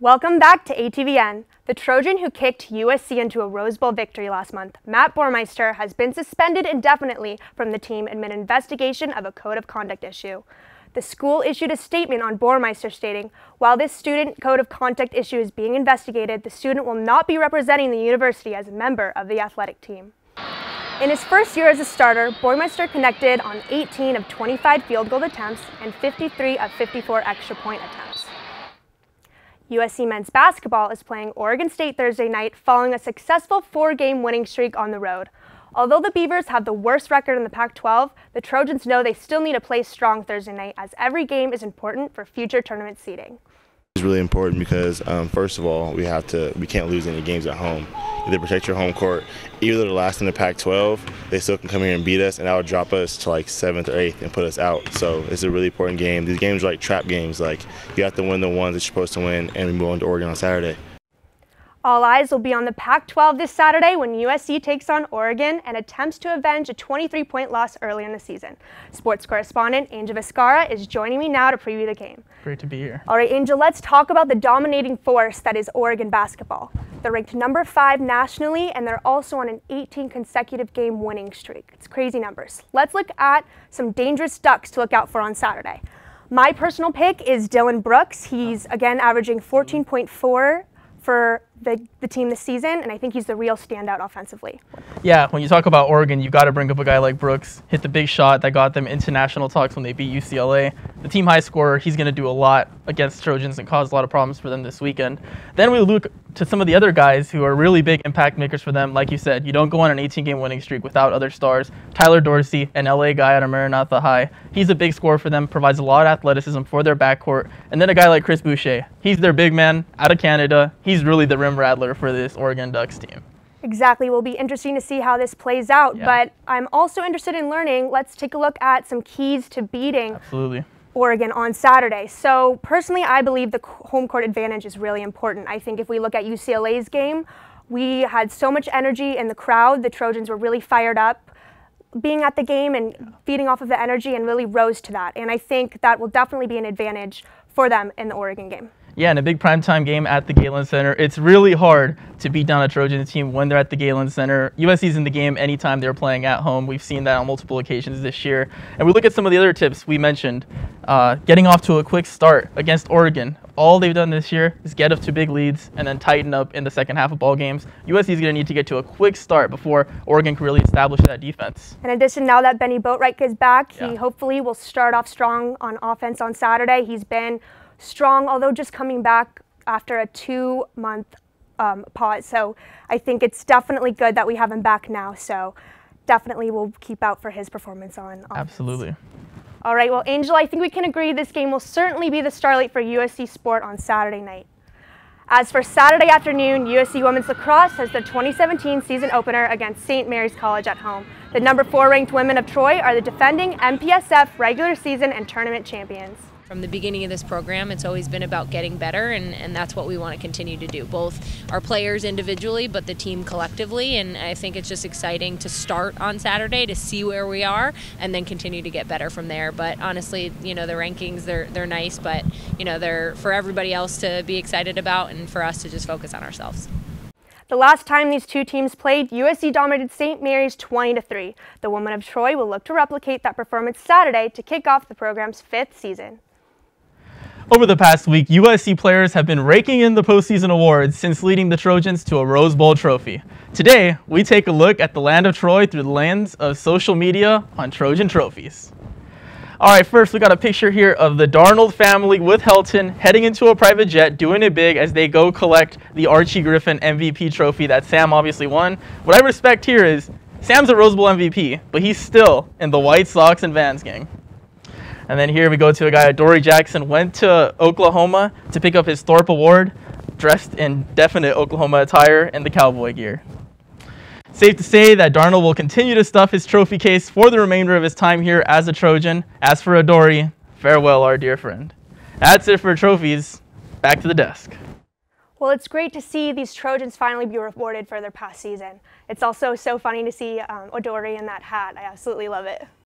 Welcome back to ATVN. The Trojan who kicked USC into a Rose Bowl victory last month, Matt Bormeister, has been suspended indefinitely from the team amid an investigation of a code of conduct issue. The school issued a statement on Bormeister stating, while this student code of conduct issue is being investigated, the student will not be representing the university as a member of the athletic team. In his first year as a starter, Bormeister connected on 18 of 25 field goal attempts and 53 of 54 extra point attempts. USC men's basketball is playing Oregon State Thursday night following a successful 4-game winning streak on the road. Although the Beavers have the worst record in the Pac-12, the Trojans know they still need to play strong Thursday night as every game is important for future tournament seeding. It's really important because first of all, we can't lose any games at home. Either protect your home court, either they're last in the Pac-12, they still can come here and beat us, and that would drop us to like 7th or 8th and put us out. So it's a really important game. These games are like trap games. Like you have to win the ones that you're supposed to win, and we move on to Oregon on Saturday. All eyes will be on the Pac-12 this Saturday when USC takes on Oregon and attempts to avenge a 23-point loss early in the season. Sports correspondent Angel Vizcarra is joining me now to preview the game. Great to be here. All right, Angel, let's talk about the dominating force that is Oregon basketball. They're ranked number 5 nationally, and they're also on an 18 consecutive game winning streak. It's crazy numbers. Let's look at some dangerous ducks to look out for on Saturday. My personal pick is Dylan Brooks. He's, again, averaging 14.4 for the team this season, and I think he's the real standout offensively. Yeah, when you talk about Oregon, you've got to bring up a guy like Brooks. Hit the big shot that got them into national talks when they beat UCLA. The team high scorer, he's going to do a lot against Trojans and cause a lot of problems for them this weekend. Then we look to some of the other guys who are really big impact makers for them. Like you said, you don't go on an 18-game winning streak without other stars. Tyler Dorsey, an LA guy out of Maranatha High, he's a big scorer for them, provides a lot of athleticism for their backcourt. And then a guy like Chris Boucher, he's their big man out of Canada. He's really the rim rattler for this Oregon Ducks team. Exactly. Will be interesting to see how this plays out, but I'm also interested in learning. Let's take a look at some keys to beating Oregon on Saturday. So personally, I believe the home court advantage is really important. I think if we look at UCLA's game, we had so much energy in the crowd. The Trojans were really fired up being at the game and feeding off of the energy and really rose to that. And I think that will definitely be an advantage for them in the Oregon game. Yeah, in a big primetime game at the Galen Center, it's really hard to beat down a Trojan team when they're at the Galen Center. USC's in the game anytime they're playing at home. We've seen that on multiple occasions this year. And we look at some of the other tips we mentioned. Getting off to a quick start against Oregon. All they've done this year is get up to big leads and then tighten up in the second half of ball games. USC is going to need to get to a quick start before Oregon can really establish that defense. In addition, now that Benny Boatwright is back, he hopefully will start off strong on offense on Saturday. He's been strong, although just coming back after a 2-month pause. So I think it's definitely good that we have him back now. So definitely we'll keep out for his performance on offense. Absolutely. All right, well, Angel, I think we can agree this game will certainly be the starlight for USC Sport on Saturday night. As for Saturday afternoon, USC Women's Lacrosse has their 2017 season opener against St. Mary's College at home. The number 4 ranked women of Troy are the defending MPSF regular season and tournament champions. From the beginning of this program, it's always been about getting better, and that's what we want to continue to do, both our players individually but the team collectively. And I think it's just exciting to start on Saturday to see where we are and then continue to get better from there. But honestly, you know, the rankings, they're nice, but you know, they're for everybody else to be excited about and for us to just focus on ourselves. The last time these two teams played, USC dominated St. Mary's 20-3. The women of Troy will look to replicate that performance Saturday to kick off the program's 5th season. Over the past week, USC players have been raking in the postseason awards since leading the Trojans to a Rose Bowl trophy. Today, we take a look at the land of Troy through the lens of social media on Trojan trophies. All right, first we got a picture here of the Darnold family with Helton heading into a private jet, doing it big as they go collect the Archie Griffin MVP trophy that Sam obviously won. What I respect here is Sam's a Rose Bowl MVP, but he's still in the White Sox and Vans gang. And then here we go to a guy, Dory Jackson, went to Oklahoma to pick up his Thorpe Award, dressed in definite Oklahoma attire and the cowboy gear. Safe to say that Darnold will continue to stuff his trophy case for the remainder of his time here as a Trojan. As for Dory, farewell, our dear friend. That's it for trophies. Back to the desk. Well, it's great to see these Trojans finally be rewarded for their past season. It's also so funny to see Odori in that hat. I absolutely love it.